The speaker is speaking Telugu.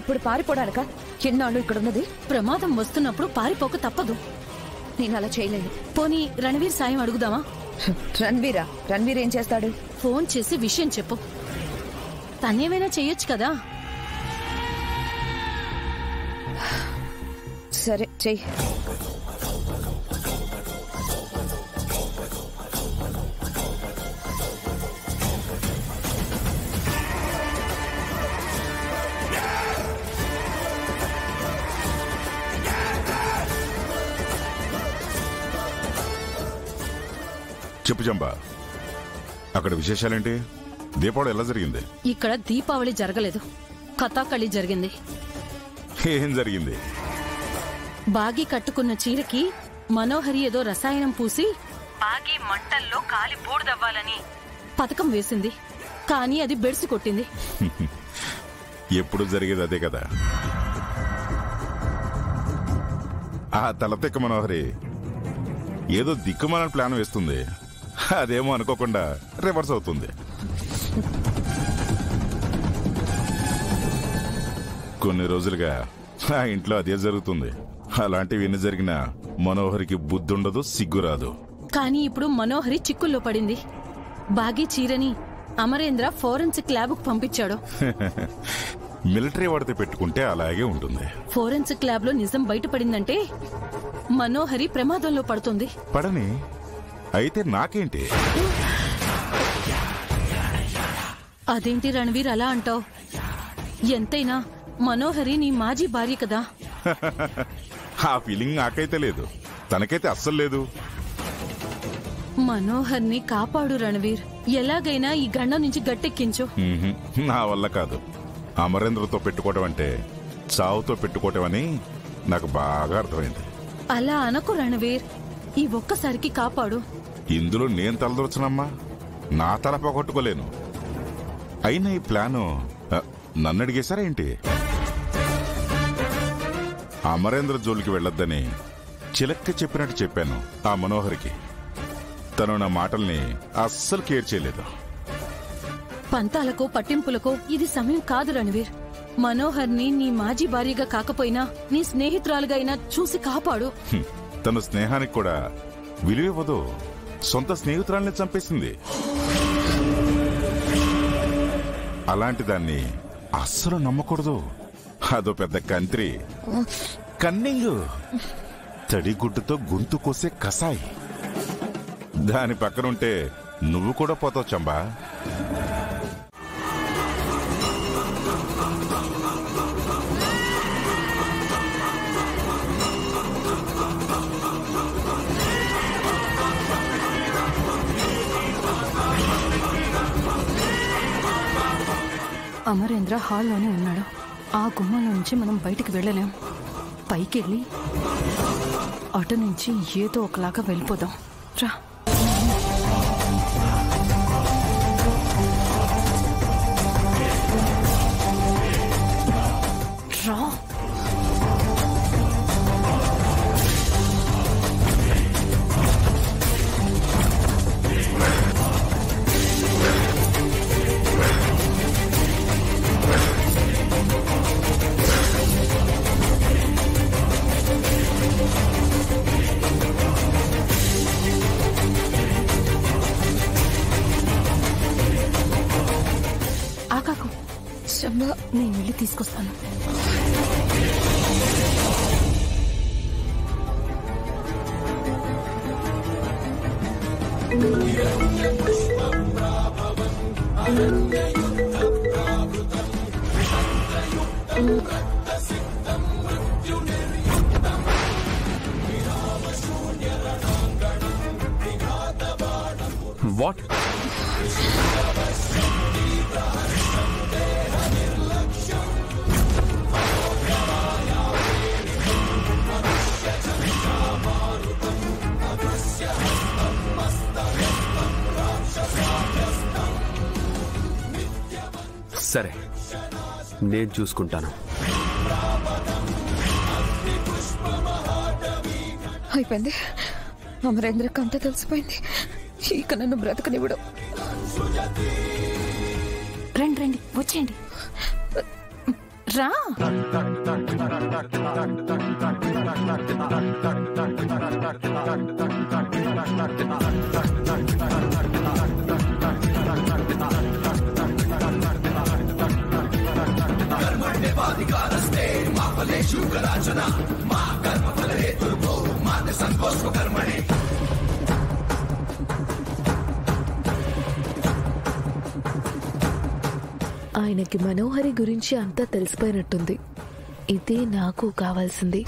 ఇప్పుడు పారిపోవడానిక ఎన్నాళ్ళు ఇక్కడ ఉన్నది? ప్రమాదం వస్తున్నప్పుడు పారిపోక తప్పదు. నేను అలా చేయలేను. పోనీ రణవీర్ సాయం అడుగుదామా? రణవీర్ ఏం చేస్తాడు? ఫోన్ చేసి విషయం చెప్పు. తనేమైనా చెయ్యొచ్చు కదా. సరే చెయ్యి. చెప్పు చంపా, అక్కడ విశేషాలేంటి? దీపావళి ఎలా జరిగింది? ఇక్కడ దీపావళి జరగలేదు, కథాకళి జరిగింది. ఏం జరిగింది? బాగి కట్టుకున్న చీరకి మనోహరి ఏదో రసాయనం పూసి బాగి మంటల్లో కాలి బూడిదవ్వాలని పథకం వేసింది. కానీ అది బెడిసి కొట్టింది. ఎప్పుడు జరిగేది అదే కదా. ఆ తలతెక్క మనోహరి ఏదో దిక్కుమాలని ప్లాన్ వేస్తుంది. అదేమో అనుకోకుండా రివర్స్ అవుతుంది. కొన్ని రోజులుగా ఆ ఇంట్లో అదే జరుగుతుంది. అలాంటివి ఎన్ని జరిగినా మనోహరికి బుద్ధుండదు, సిగ్గురాదు. కానీ ఇప్పుడు మనోహరి చిక్కుల్లో పడింది. బాగి చీరని అమరేంద్ర ఫోరెన్సిక్ ల్యాబ్కు పంపించాడు. మిలిటరీ వాడితే పెట్టుకుంటే అలాగే ఉంటుంది. ఫోరెన్సిక్ ల్యాబ్ లో నిజం బయటపడిందంటే మనోహరి ప్రమాదంలో పడుతుంది. పడని, అయితే నాకేంటి? అదేంటి రణవీర్ అలా అంటావు? ఎంతైనా మనోహరి నీ మాజీ భార్య కదా. ఆ ఫీలింగ్ నాకైతే లేదు, తనకైతే అస్సలు లేదు. మనోహర్ని కాపాడు రణవీర్. ఎలాగైనా ఈ గండం నుంచి గట్టెక్కించు. నా వల్ల కాదు. అమరేంద్రతో పెట్టుకోవటం అంటే చావుతో పెట్టుకోవటం అని నాకు బాగా అర్థమైంది. అలా అనకు రణవీర్, ఈ ఒక్కసారికి కాపాడు. ఇందులో నేను తలదొరచనమ్మా, నా తల పోగొట్టుకోలేను. అయినా ఈ ప్లాను నన్ను అడిగేశారా ఏంటి? అమరేంద్ర జోలికి వెళ్లొద్దని చిలక్క చెప్పినట్టు చెప్పాను ఆ మనోహరికి. తను నా మాటల్ని అస్సలు కేర్ చేయలేదు. పంతాలకో పట్టింపులకో ఇది సమయం కాదు రణవీర్. మనోహర్ని నీ మాజీ భార్యగా కాకపోయినా నీ స్నేహితురాలుగా అయినా చూసి కాపాడు. తన స్నేహానికి కూడా విలువివ్వదు. సొంత స్నేహితురాల్ని చంపేసింది. అలాంటి దాన్ని అస్సలు నమ్మకూడదు. అదో పెద్ద కంత్రి, కన్నింగ్, తడిగుడ్డుతో గొంతు కోసే కసాయి. దాని పక్కనుంటే నువ్వు కూడా పోతావు చంబా. అమరేంద్ర హాల్లోనే ఉన్నాడు. ఆ గుమ్మంలో నుంచి మనం బయటికి వెళ్ళలేం. పైకి వెళ్ళి అటు నుంచి ఏదో ఒకలాగా వెళ్ళిపోదాం. రా. రా. ఆకాకు, నేను వెళ్ళి తీసుకొస్తాను. What? సరే, నేను చూసుకుంటాను. అయిపోయింది. అమరేంద్రకు అంతా తెలిసిపోయింది. ఇక నన్ను బ్రతకనివ్వడం. రండి రండి, వచ్చేయండి. రా. ఆయనకి మనోహరి గురించి అంతా తెలిసిపోయినట్టుంది. ఇదే నాకు కావాల్సింది.